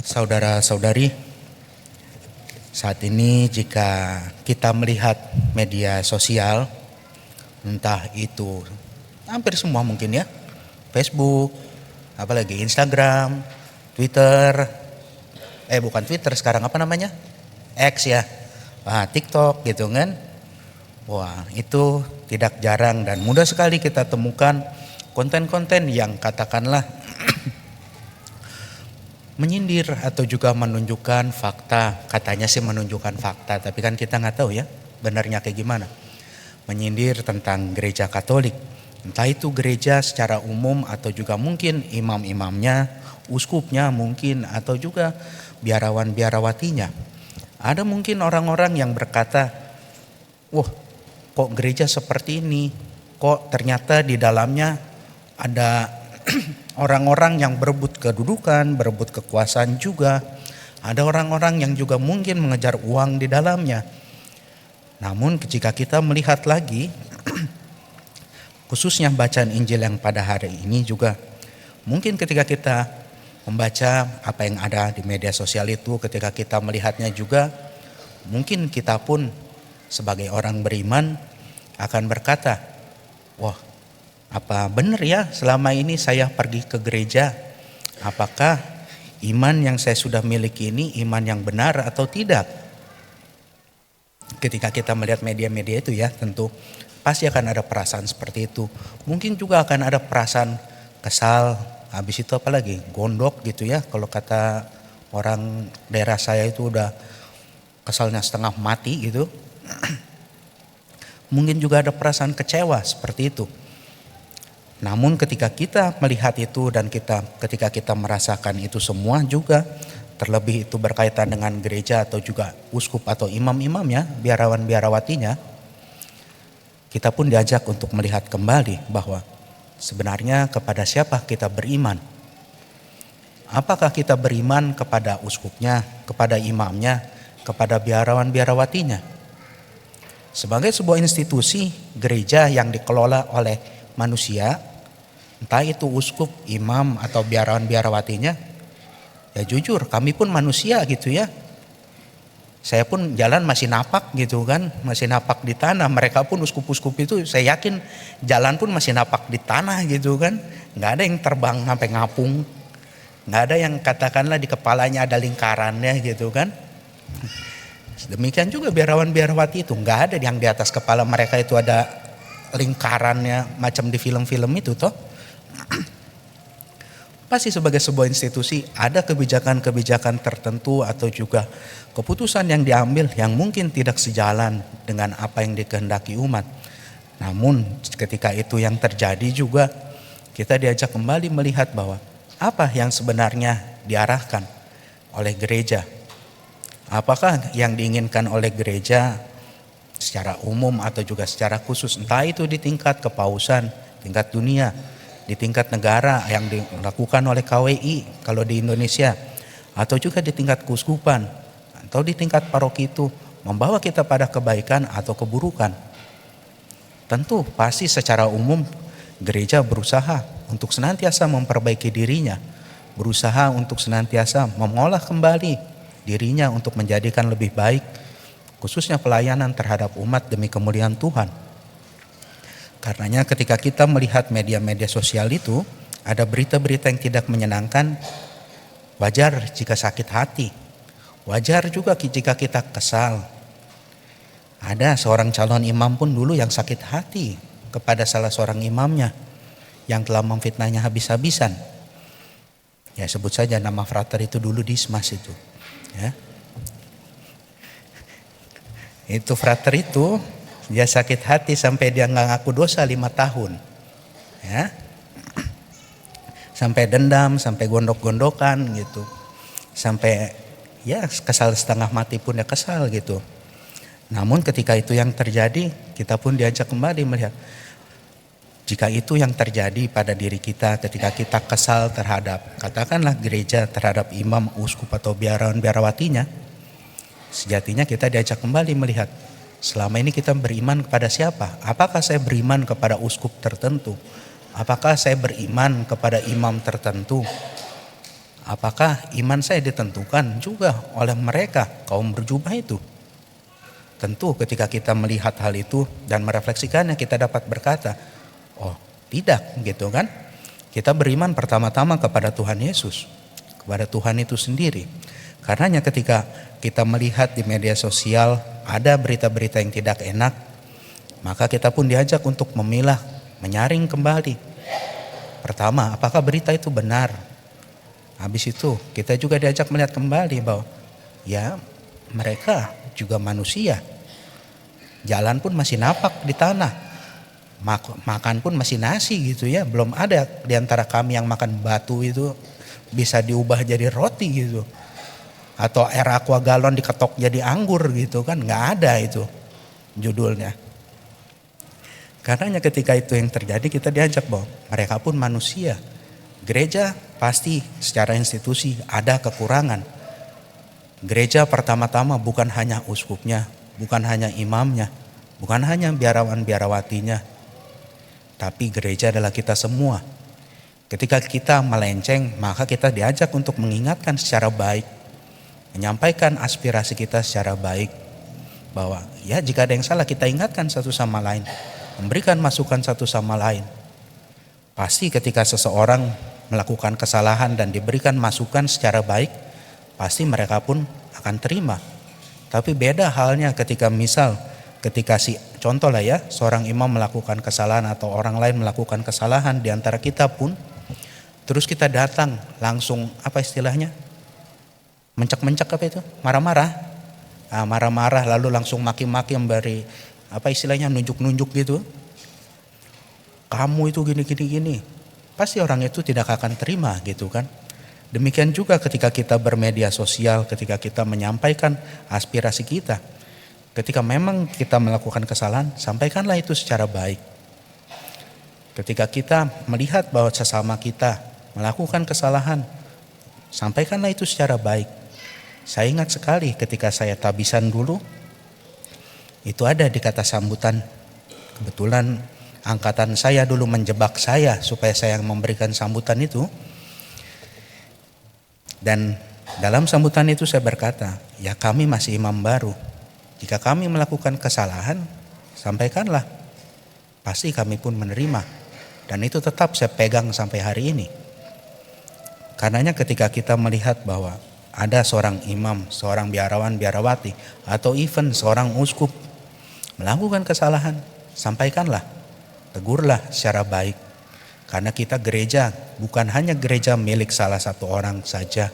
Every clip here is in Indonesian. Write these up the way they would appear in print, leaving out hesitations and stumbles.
Saudara-saudari, saat ini jika kita melihat media sosial, entah itu hampir semua mungkin ya, Facebook, apalagi Instagram, Twitter, bukan Twitter sekarang, apa namanya? X ya, TikTok gitu kan. Wah, itu tidak jarang dan mudah sekali kita temukan konten-konten yang katakanlah menyindir atau juga menunjukkan fakta. Katanya sih menunjukkan fakta, tapi kan kita nggak tahu ya benarnya kayak gimana. Menyindir tentang gereja Katolik, entah itu gereja secara umum atau juga mungkin imam-imamnya, uskupnya mungkin, atau juga biarawan-biarawatinya. Ada mungkin orang-orang yang berkata, wah kok gereja seperti ini, kok ternyata di dalamnya ada orang-orang yang berebut kedudukan, berebut kekuasaan juga. Ada orang-orang yang juga mungkin mengejar uang di dalamnya. Namun jika kita melihat lagi, khususnya bacaan Injil yang pada hari ini juga, mungkin ketika kita membaca apa yang ada di media sosial itu, ketika kita melihatnya juga, mungkin kita pun sebagai orang beriman akan berkata, wah, apa benar ya selama ini saya pergi ke gereja? Apakah iman yang saya sudah miliki ini iman yang benar atau tidak? Ketika kita melihat media-media itu ya, tentu pasti akan ada perasaan seperti itu. Mungkin juga akan ada perasaan kesal, habis itu apalagi gondok gitu ya. Kalau kata orang daerah saya itu udah kesalnya setengah mati gitu. Mungkin juga ada perasaan kecewa seperti itu. Namun ketika kita melihat itu dan ketika kita merasakan itu semua juga, terlebih itu berkaitan dengan gereja atau juga uskup atau imam-imamnya, biarawan-biarawatinya, kita pun diajak untuk melihat kembali bahwa sebenarnya kepada siapa kita beriman. Apakah kita beriman kepada uskupnya, kepada imamnya, kepada biarawan-biarawatinya? Sebagai sebuah institusi gereja yang dikelola oleh manusia, entah itu uskup, imam atau biarawan-biarawatinya, ya jujur kami pun manusia gitu ya. Saya pun jalan masih napak gitu kan, masih napak di tanah. Mereka pun uskup-uskup itu saya yakin jalan pun masih napak di tanah gitu kan. Nggak ada yang terbang sampai ngapung, nggak ada yang katakanlah di kepalanya ada lingkarannya gitu kan. Demikian juga biarawan-biarawati itu nggak ada yang di atas kepala mereka itu ada lingkarannya macam di film-film itu toh. Pasti sebagai sebuah institusi ada kebijakan-kebijakan tertentu atau juga keputusan yang diambil yang mungkin tidak sejalan dengan apa yang dikehendaki umat. Namun ketika itu yang terjadi juga, kita diajak kembali melihat bahwa apa yang sebenarnya diarahkan oleh gereja. Apakah yang diinginkan oleh gereja secara umum atau juga secara khusus, entah itu di tingkat kepausan, tingkat dunia, di tingkat negara yang dilakukan oleh KWI kalau di Indonesia, atau juga di tingkat keuskupan atau di tingkat paroki itu membawa kita pada kebaikan atau keburukan. Tentu pasti secara umum gereja berusaha untuk senantiasa memperbaiki dirinya, berusaha untuk senantiasa mengolah kembali dirinya untuk menjadikan lebih baik, khususnya pelayanan terhadap umat demi kemuliaan Tuhan. Karenanya ketika kita melihat media-media sosial itu, ada berita-berita yang tidak menyenangkan, wajar jika sakit hati, wajar juga jika kita kesal. Ada seorang calon imam pun dulu yang sakit hati kepada salah seorang imamnya yang telah memfitnahnya habis-habisan. Ya sebut saja nama frater itu dulu Dismas itu. Ya. Itu frater itu dia sakit hati sampai dia nggak ngaku dosa 5 tahun, ya, sampai dendam, sampai gondok-gondokan gitu, sampai ya kesal setengah mati pun dia kesal gitu. Namun ketika itu yang terjadi, kita pun diajak kembali melihat, jika itu yang terjadi pada diri kita ketika kita kesal terhadap katakanlah gereja, terhadap imam, uskup atau biarawan-biarawatinya, sejatinya kita diajak kembali melihat, selama ini kita beriman kepada siapa? Apakah saya beriman kepada uskup tertentu? Apakah saya beriman kepada imam tertentu? apakah iman saya ditentukan juga oleh mereka, kaum berjubah itu? Tentu ketika kita melihat hal itu dan merefleksikannya, kita dapat berkata, oh tidak gitu kan. Kita beriman pertama-tama kepada Tuhan Yesus, kepada Tuhan itu sendiri. Karenanya ketika kita melihat di media sosial ada berita-berita yang tidak enak, maka kita pun diajak untuk memilah, menyaring kembali. Pertama, apakah berita itu benar? Habis itu kita juga diajak melihat kembali bahwa ya mereka juga manusia. Jalan pun masih napak di tanah. Makan pun masih nasi gitu ya. Belum ada di antara kami yang makan batu itu bisa diubah jadi roti gitu. Atau air aqua galon diketok jadi anggur gitu kan. Gak ada itu judulnya. Karenanya ketika itu yang terjadi, kita diajak bahwa mereka pun manusia. Gereja pasti secara institusi ada kekurangan. Gereja pertama-tama bukan hanya uskupnya, bukan hanya imamnya, bukan hanya biarawan-biarawatinya, tapi gereja adalah kita semua. Ketika kita melenceng, maka kita diajak untuk mengingatkan secara baik, menyampaikan aspirasi kita secara baik, bahwa ya jika ada yang salah kita ingatkan satu sama lain, memberikan masukan satu sama lain. Pasti ketika seseorang melakukan kesalahan dan diberikan masukan secara baik, pasti mereka pun akan terima. Tapi beda halnya ketika ketika contoh lah ya, seorang imam melakukan kesalahan atau orang lain melakukan kesalahan di antara kita pun, terus kita datang langsung apa istilahnya? Mencek-mencek apa itu? Marah-marah. Nah, marah-marah lalu langsung maki-maki, memberi apa istilahnya, nunjuk-nunjuk gitu. Kamu itu gini. Pasti orang itu tidak akan terima gitu kan. Demikian juga ketika kita bermedia sosial, ketika kita menyampaikan aspirasi kita. Ketika memang kita melakukan kesalahan, sampaikanlah itu secara baik. Ketika kita melihat bahwa sesama kita melakukan kesalahan, sampaikanlah itu secara baik. Saya ingat sekali ketika saya tabisan dulu, itu ada di kata sambutan. Kebetulan angkatan saya dulu menjebak saya supaya saya yang memberikan sambutan itu. Dan dalam sambutan itu saya berkata, ya kami masih imam baru. Jika kami melakukan kesalahan, sampaikanlah. Pasti kami pun menerima. Dan itu tetap saya pegang sampai hari ini. Karenanya ketika kita melihat bahwa ada seorang imam, seorang biarawan, biarawati, atau even seorang uskup melakukan kesalahan, sampaikanlah. Tegurlah secara baik. Karena kita gereja bukan hanya gereja milik salah satu orang saja.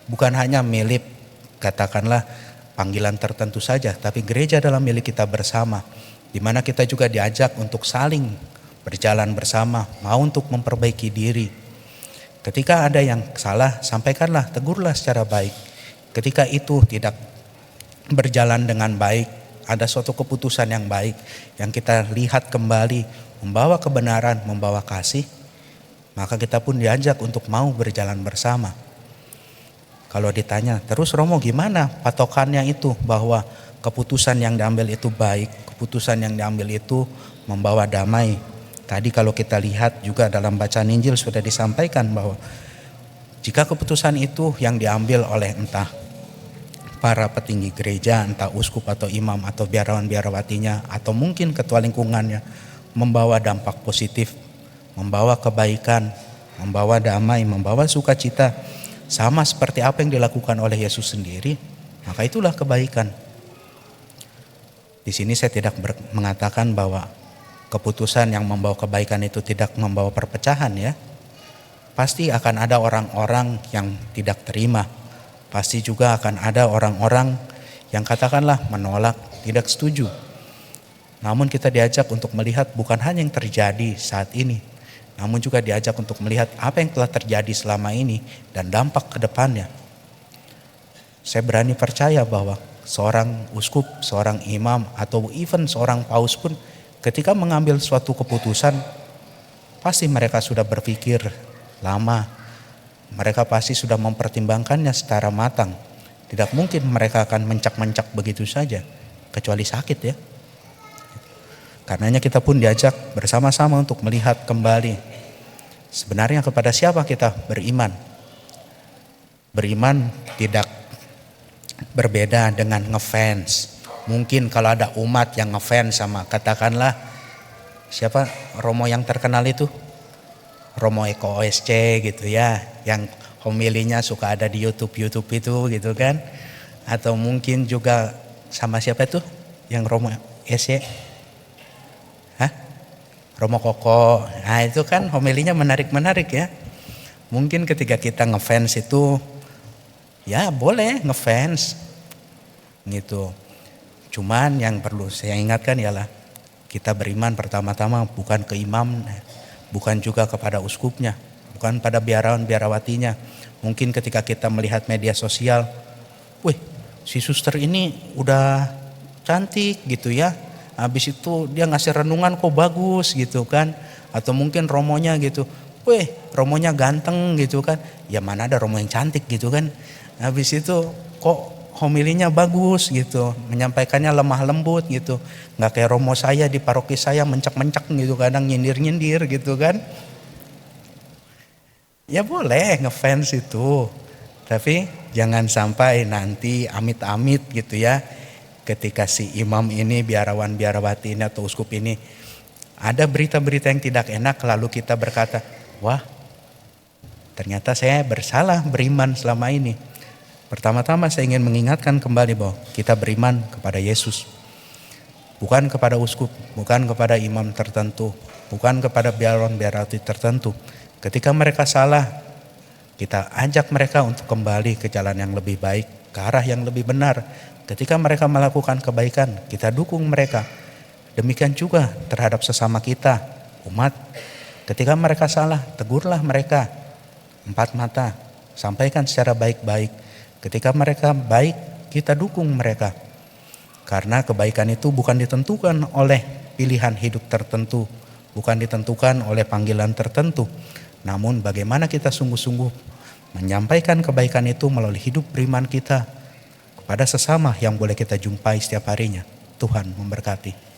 Bukan hanya milik katakanlah panggilan tertentu saja. Tapi gereja adalah milik kita bersama. Di mana kita juga diajak untuk saling berjalan bersama. Mau untuk memperbaiki diri. Ketika ada yang salah, sampaikanlah, tegurlah secara baik. Ketika itu tidak berjalan dengan baik, ada suatu keputusan yang baik yang kita lihat kembali membawa kebenaran, membawa kasih, maka kita pun diajak untuk mau berjalan bersama. Kalau ditanya, terus Romo gimana patokannya itu bahwa keputusan yang diambil itu baik, keputusan yang diambil itu membawa damai. Tadi kalau kita lihat juga dalam bacaan Injil sudah disampaikan bahwa jika keputusan itu yang diambil oleh entah para petinggi gereja, entah uskup atau imam atau biarawan-biarawatinya atau mungkin ketua lingkungannya, membawa dampak positif, membawa kebaikan, membawa damai, membawa sukacita, sama seperti apa yang dilakukan oleh Yesus sendiri, maka itulah kebaikan. Di sini saya tidak mengatakan bahwa keputusan yang membawa kebaikan itu tidak membawa perpecahan ya. Pasti akan ada orang-orang yang tidak terima. Pasti juga akan ada orang-orang yang katakanlah menolak, tidak setuju. Namun kita diajak untuk melihat bukan hanya yang terjadi saat ini, namun juga diajak untuk melihat apa yang telah terjadi selama ini dan dampak ke depannya. Saya berani percaya bahwa seorang uskup, seorang imam, atau even seorang paus pun ketika mengambil suatu keputusan, pasti mereka sudah berpikir lama. Mereka pasti sudah mempertimbangkannya secara matang. Tidak mungkin mereka akan mencak-mencak begitu saja, kecuali sakit ya. Karenanya kita pun diajak bersama-sama untuk melihat kembali sebenarnya kepada siapa kita beriman. Beriman tidak berbeda dengan ngefans. Mungkin kalau ada umat yang ngefans sama, katakanlah siapa Romo yang terkenal itu, Romo Eko OSC gitu ya, yang homilinya suka ada di YouTube itu gitu kan. Atau mungkin juga sama siapa itu yang Romo SC, Romo Koko. Nah itu kan homilinya menarik ya. Mungkin ketika kita ngefans itu, ya boleh ngefans gitu. Cuman yang perlu saya ingatkan ialah kita beriman pertama-tama bukan ke imam, bukan juga kepada uskupnya, bukan pada biarawan biarawatinya. Mungkin ketika kita melihat media sosial, wih si suster ini udah cantik gitu ya, habis itu dia ngasih renungan kok bagus gitu kan. Atau mungkin romonya gitu, wih romonya ganteng gitu kan. Ya mana ada romo yang cantik gitu kan. Habis itu kok homilinya bagus gitu, menyampaikannya lemah lembut gitu, nggak kayak romo saya di paroki saya mencak-mencak gitu, kadang nyindir-nyindir gitu kan. Ya boleh ngefans itu, tapi jangan sampai nanti amit-amit gitu ya, ketika si imam ini, biarawan biarawati ini atau uskup ini ada berita-berita yang tidak enak, lalu kita berkata, wah ternyata saya bersalah beriman selama ini. Pertama-tama saya ingin mengingatkan kembali bahwa kita beriman kepada Yesus, bukan kepada uskup, bukan kepada imam tertentu, bukan kepada biarawan biarawati tertentu. Ketika mereka salah, kita ajak mereka untuk kembali ke jalan yang lebih baik, ke arah yang lebih benar. Ketika mereka melakukan kebaikan, kita dukung mereka. Demikian juga terhadap sesama kita, umat. Ketika mereka salah, tegurlah mereka empat mata, sampaikan secara baik-baik. Ketika mereka baik, kita dukung mereka. Karena kebaikan itu bukan ditentukan oleh pilihan hidup tertentu, bukan ditentukan oleh panggilan tertentu. Namun bagaimana kita sungguh-sungguh menyampaikan kebaikan itu melalui hidup beriman kita kepada sesama yang boleh kita jumpai setiap harinya. Tuhan memberkati.